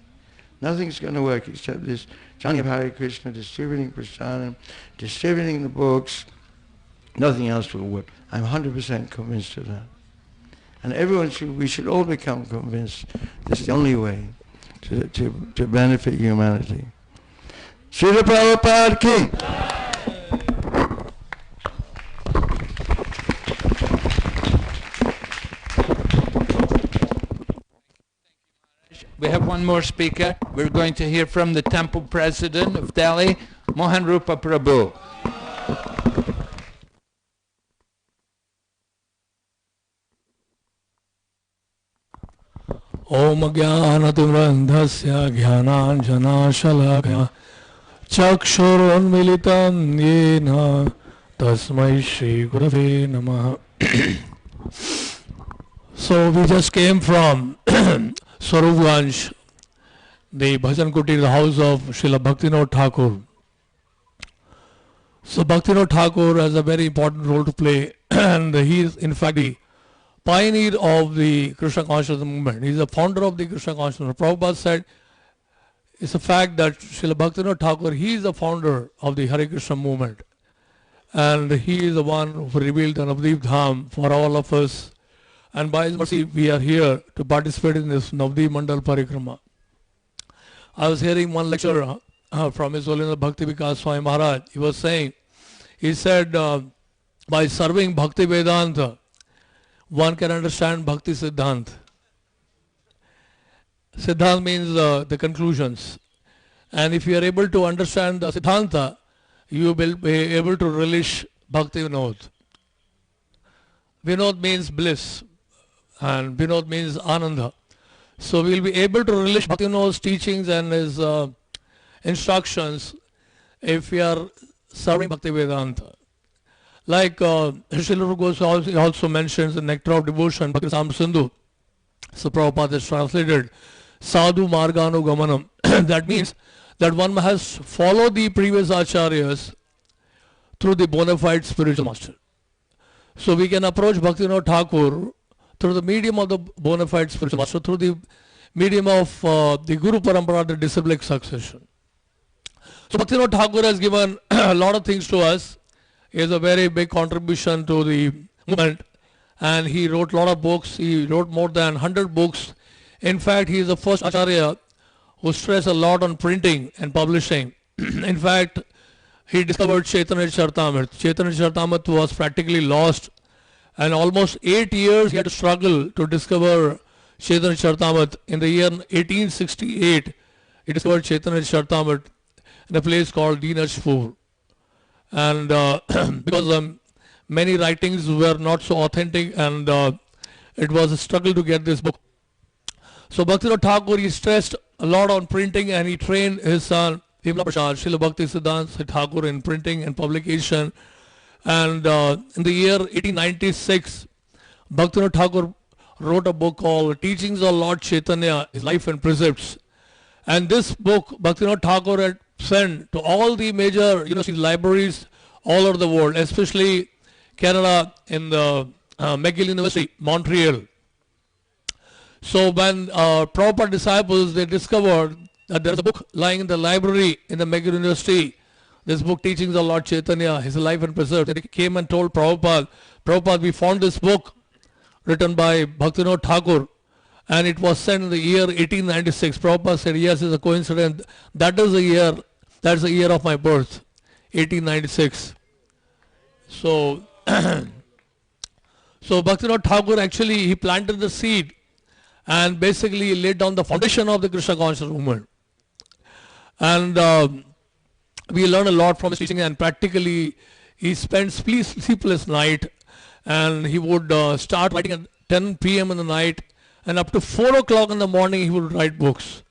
Speaker 6: Nothing's going to work except this chanting Hare Krishna, distributing prasadam, distributing the books. Nothing else will work. I'm 100% convinced of that. And we should all become convinced this is the only way to benefit humanity. Srila Prabhupada ki.
Speaker 4: We have one more speaker. We're going to hear from the temple president of Delhi, Mohan Rupa Prabhu.
Speaker 7: Om Jnanatimrandhasya Jnananjanashalakaya Chakshurunmilitam Yena Tasmai Shri Gurave Namaha. So we just came from Swarupganj, the Bhajan Kutir, the house of Srila Bhaktivinoda Thakur. So Bhaktivinoda Thakur has a very important role to play, and he is in fact the pioneer of the Krishna consciousness movement. He is the founder of the Krishna consciousness. Prabhupada said it's a fact that Srila Bhaktivinoda Thakur, he is the founder of the Hare Krishna movement. And he is the one who revealed the Navdeep Dham for all of us. And by his mercy, we are here to participate in this Navdeep Mandal Parikrama. I was hearing one lecture from His Holiness Bhakti Vikas Swami Maharaj. He said, by serving Bhakti Vedanta, one can understand Bhakti Siddhant. Siddhant means the conclusions. And if you are able to understand the Siddhanta, you will be able to relish Bhakti Vinod. Vinod means bliss, and Vinod means Ananda. So we will be able to relish Bhakti Vinod's teachings and his instructions if we are serving Bhakti Vedanta. Like Srila Goswami also mentions the Nectar of Devotion, Bhakti Sam Sindhu. So Prabhupada has translated Sadhu Marganu Gamanam. That means that one has followed the previous acharyas through the bona fide spiritual master. So we can approach Bhaktivinoda Thakur through the medium of the bona fide spiritual master, through the medium of the Guru Parampara, the disciplic succession. So Bhaktivinoda Thakur has given a lot of things to us. He has a very big contribution to the movement, and he wrote a lot of books. He wrote more than 100 books. In fact, he is the first acharya who stressed a lot on printing and publishing. In fact, he discovered Chaitanya Charitamrita. Chaitanya Charitamrita was practically lost, and almost 8 years he had to struggle to discover Chaitanya Charitamrita. In the year 1868, he discovered Chaitanya Charitamrita in a place called Dinajpur. And because many writings were not so authentic, and it was a struggle to get this book. So Bhaktivinoda Thakur, he stressed a lot on printing, and he trained his son Vimla Prasad, Srila Bhakti Siddhanta Thakur, in printing and publication. And in the year 1896, Bhaktivinoda Thakur wrote a book called Teachings of Lord Chaitanya, His Life and Precepts. And this book Bhaktivinoda Thakur had sent to all the major university libraries all over the world, especially Canada, in the McGill University, Montreal. So when Prabhupada disciples, they discovered that there is a book lying in the library in the McGill University, this book, Teachings of Lord Chaitanya, His Life and Preserves. They came and told Prabhupada, Prabhupada, we found this book written by Bhaktivinoda Thakur, and it was sent in the year 1896. Prabhupada said, yes, it's a coincidence. That's the year of my birth. 1896. So, so Bhaktivinoda Thakur actually, he planted the seed and basically laid down the foundation of the Krishna conscious movement. And we learn a lot from his teaching, and practically he spent sleepless night, and he would start writing at 10 p.m. in the night, and up to 4 o'clock in the morning he would write books.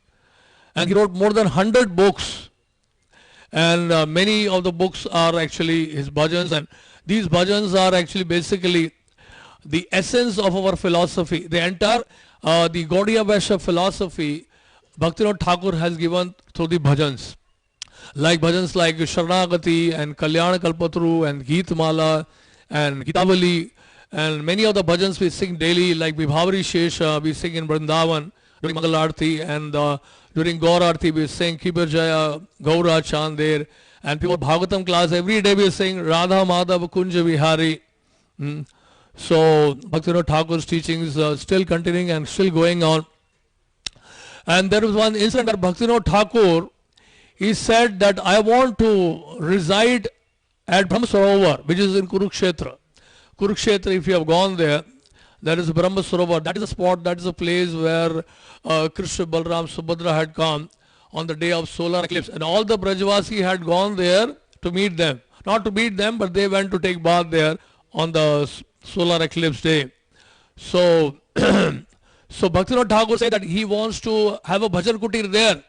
Speaker 7: And he wrote more than 100 books, and many of the books are actually his bhajans, and these bhajans are actually basically the essence of our philosophy. The entire the Gaudiya Vaishya philosophy Bhaktivinoda Thakur has given through the bhajans. Like bhajans like Sharanagati and Kalyana Kalpatru and Geetmala and Geetavali, and many of the bhajans we sing daily, like Vibhavari Shesha we sing in Vrindavan during Mangal Arti, and during Gaur Arti we sing Kibar Jaya Gaura Chandir, and people Bhagavatam class every day we sing Radha Madhav Kunja Vihari. So Bhaktivinoda Thakur's teachings are still continuing and still going on. And there was one incident where Bhaktivinoda Thakur, he said that I want to reside at Brahma Sarovar, which is in Kurukshetra. Kurukshetra, if you have gone there, there is Brahma Sarovar. That is a spot, that is a place where Krishna, Balram, Subhadra had come on the day of solar eclipse. And all the Brajavasi had gone there to meet them. Not to meet them, but they went to take bath there on the solar eclipse day. So, so Bhaktivinoda Thakur said that he wants to have a bhajan kutir there.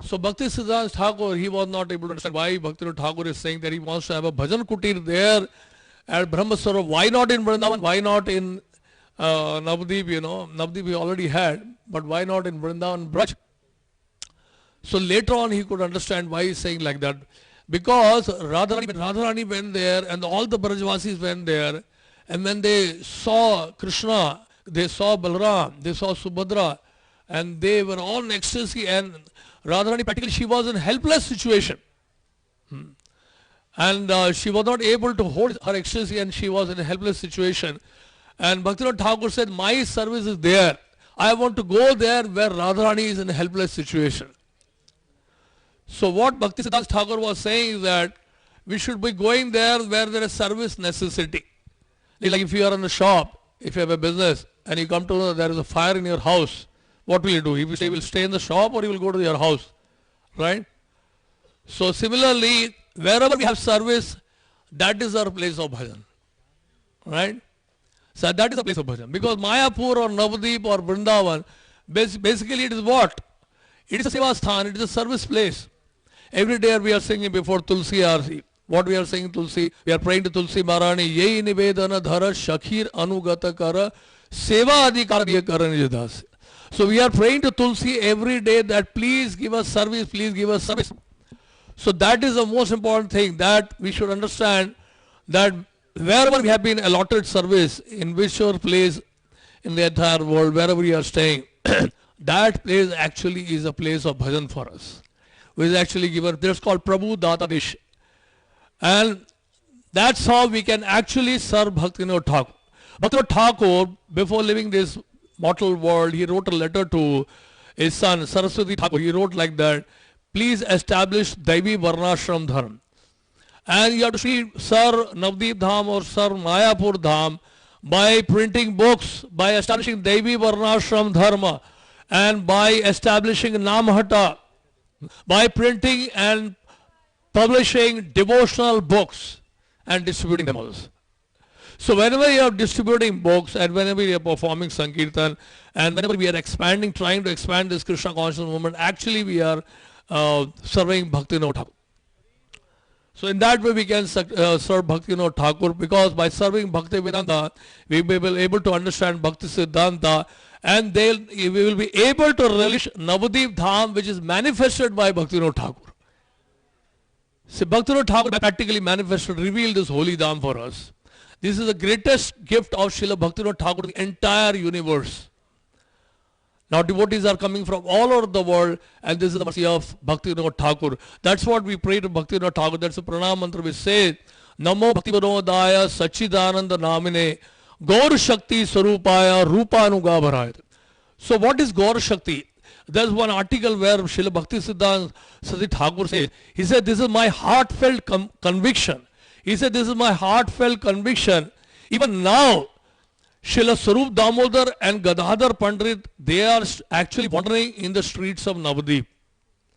Speaker 7: So Bhakti Siddhanta Thakur, he was not able to understand why Bhaktivinoda Thakur is saying that he wants to have a bhajan kutir there at Brahma Sarovar. Why not in Vrindavan? Why not in Navadip? You know, Navadip we already had, but why not in Vrindavan Braj? So later on he could understand why he's saying like that. Because Radharani went there and all the Brajvasis went there, and when they saw Krishna, they saw Balram, they saw Subhadra, and they were all in ecstasy, and Radharani practically she was in helpless situation. And she was not able to hold her ecstasy, and she was in a helpless situation. And Bhaktivinoda Thakur said, my service is there. I want to go there where Radharani is in a helpless situation. So what Bhakti Siddhanta Thakur was saying is that we should be going there where there is service necessity. Like if you are in a shop, if you have a business, and you come to know there is a fire in your house, what will you do? He will stay in the shop, or he will go to your house, right? So similarly, wherever we have service, that is our place of bhajan, right? So that is the place of bhajan. Because Mayapur or Navadip or Vrindavan, basically it is what? It is a Sevasthan, it is a service place. Every day we are singing before Tulsi Arti. What we are saying Tulsi? We are praying to Tulsi Maharani. Yei nivedana dhara shakhir anugata kara seva adhikar kara nijadas. So we are praying to Tulsi every day that please give us service, please give us service. So that is the most important thing, that we should understand that wherever we have been allotted service, in whichever place in the entire world, wherever we are staying, that place actually is a place of bhajan for us. Which is actually given, that's called Prabhu Data Dish. And that's how we can actually serve Bhaktivinoda Thakur. Bhaktivinoda Thakur, before leaving this mortal world, he wrote a letter to his son Saraswati Thakur. He wrote like that, please establish Daivi Varnashram Dharma. And you have to see Sir Navdeep Dham or Sir Mayapur Dham by printing books, by establishing Daivi Varnashram Dharma, and by establishing Namhata, by printing and publishing devotional books and distributing them also. So whenever you are distributing books, and whenever you are performing Sankirtan, and whenever we are expanding, trying to expand this Krishna consciousness movement, actually we are serving Bhaktivinoda Thakur. So in that way we can serve Bhaktivinoda Thakur, because by serving Bhakti Vedanta, we will be able to understand Bhakti Siddhanta, and we will be able to relish Navadip Dham, which is manifested by Bhaktivinoda Thakur. See, Bhaktivinoda Thakur practically manifested, revealed this holy Dham for us. This is the greatest gift of Srila Bhaktivinoda Thakur to the entire universe. Now devotees are coming from all over the world, and this is the mercy of Bhaktivinoda Thakur. That's what we pray to Bhaktivinoda Thakur. That's a pranam mantra we say, Namo Bhaktivinodaya Sachidananda Namine Gaur Shakti Sarupaya Rupanuga Bharayat. So what is Gaur Shakti? there's one article where Srila Bhakti Siddhanta Saraswati Thakur says, he said, this is my heartfelt conviction. He said, this is my heartfelt conviction. Even now, Srila Sarup Damodar and Gadadhar Pandit, they are actually wandering in the streets of Navadip.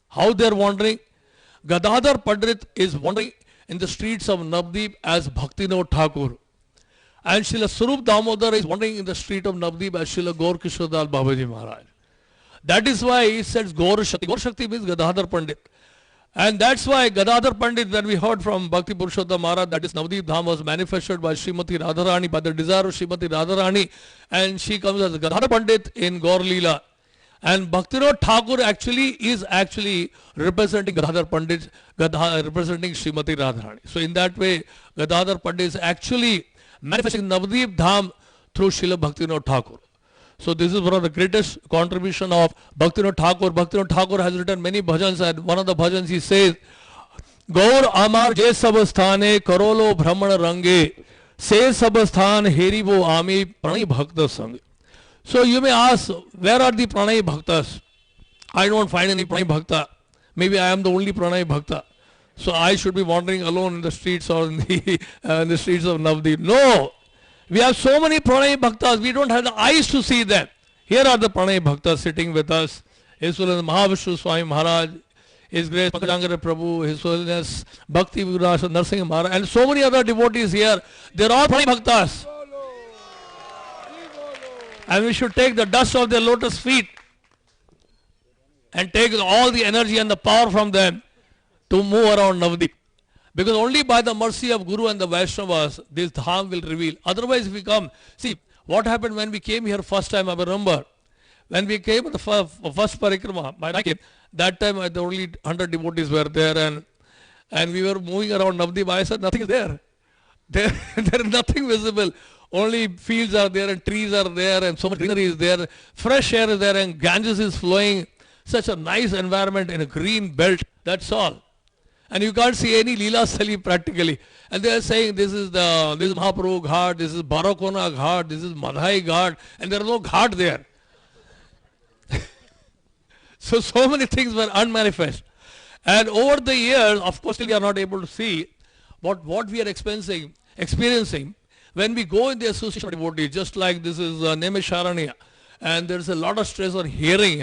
Speaker 7: How they are wandering? Gadadhar Pandit is wandering in the streets of Navadip as Bhaktivinoda Thakur. And Srila Sarup Damodar is wandering in the street of Navadip as Srila Gaur Kishoredal Babaji Maharaj. That is why he says Gaur Shakti. Gaur Shakti means Gadadhar Pandit. And that's why Gadadhar Pandit, when we heard from Bhakti Purushottam Maharaj, that is Navadip Dham was manifested by Srimati Radharani, by the desire of Srimati Radharani, and she comes as Gadadhar Pandit in Gaur Leela. And Bhaktivinoda Thakur actually is representing Gadadhar Pandit, representing Srimati Radharani. So in that way, Gadadhar Pandit is actually manifesting Navadip Dham through Srila Bhaktivinoda Thakur. So this is one of the greatest contribution of Bhaktivinoda Thakur. Bhaktivinoda Thakur has written many bhajans, and one of the bhajans he says, Gaur amar je sabasthane karolo brahmana range se sabasthan heribo ami pranay bhakta sang. So you may ask, where are the pranay bhaktas? I don't find any pranay bhakta. Maybe I am the only pranay bhakta. So I should be wandering alone in the streets or in the streets of Navadip. No! We have so many pranay bhaktas, we don't have the eyes to see them. Here are the pranay bhaktas sitting with us. His Holiness Mahavishnu Swami Maharaj, His Grace Pankajangara Prabhu, His Holiness Bhakti Virasa Narsingh Maharaj, and so many other devotees here. They are all pranay bhaktas. And we should take the dust of their lotus feet and take all the energy and the power from them to move around Navadip. Because only by the mercy of Guru and the Vaishnavas, this Dham will reveal. Otherwise, if we come, see, what happened when we came here first time, I remember, when we came the first parikrama, when I came, that time the only 100 devotees were there, and we were moving around Navadip. I said, nothing is there. There is nothing visible. Only fields are there, and trees are there, and so much greenery is there. Fresh air is there, and Ganges is flowing. Such a nice environment in a green belt. That's all. And you can't see any Leela Sali practically. And they are saying this is Mahaprabhu Ghat, this is Barakona Ghat, this is Madhai Ghat, and there are no Ghat there. So many things were unmanifest. And over the years, of course, we are not able to see what we are experiencing when we go in the association of devotees, just like this is Naimisheranya, and there is a lot of stress on hearing,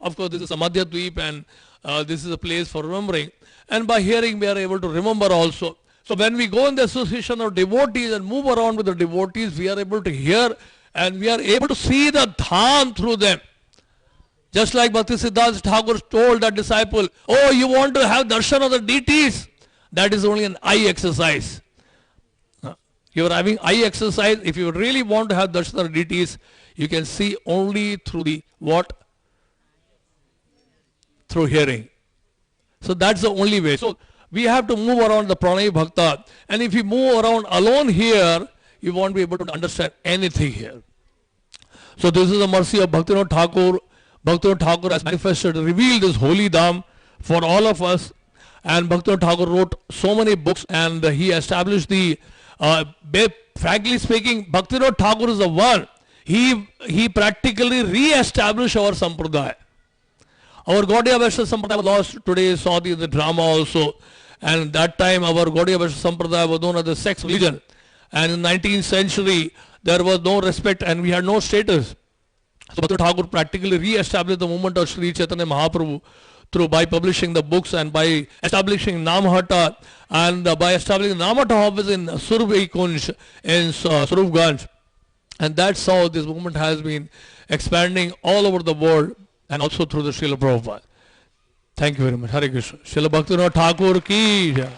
Speaker 7: Of course, this is Samadhya Dweep, and this is a place for remembering. And by hearing, we are able to remember also. So when we go in the association of devotees and move around with the devotees, we are able to hear and we are able to see the Dham through them. Just like Bhakti Siddhanta Thakur told that disciple, oh, you want to have darshan of the deities? That is only an eye exercise. You are having eye exercise. If you really want to have darshan of the deities, you can see only through the what? Through hearing. So that's the only way. So we have to move around the pranay bhakta. And if you move around alone here, you won't be able to understand anything here. So this is the mercy of Bhaktivinoda Thakur. Bhaktivinoda Thakur has manifested, revealed this holy Dham for all of us. And Bhaktivinoda Thakur wrote so many books, and he established the, frankly speaking, Bhaktivinoda Thakur is the one. He practically re-established our sampradaya. Our Gaudiya Vaishnava Sampradaya was lost. Today saw the drama also. And that time our Gaudiya Vaishnava Sampradaya was known as the sex religion. And in the 19th century, there was no respect and we had no status. So Bhaktivinoda Thakur practically re-established the movement of Sri Chaitanya Mahaprabhu by publishing the books and by establishing Namhata, and by establishing Namhata office in Surabhi Kunj in Surabganj. And that's how this movement has been expanding all over the world, and also through the Srila Prabhupada. Thank you very much. Hare Krishna. Srila Bhaktivinoda Thakur ki jai.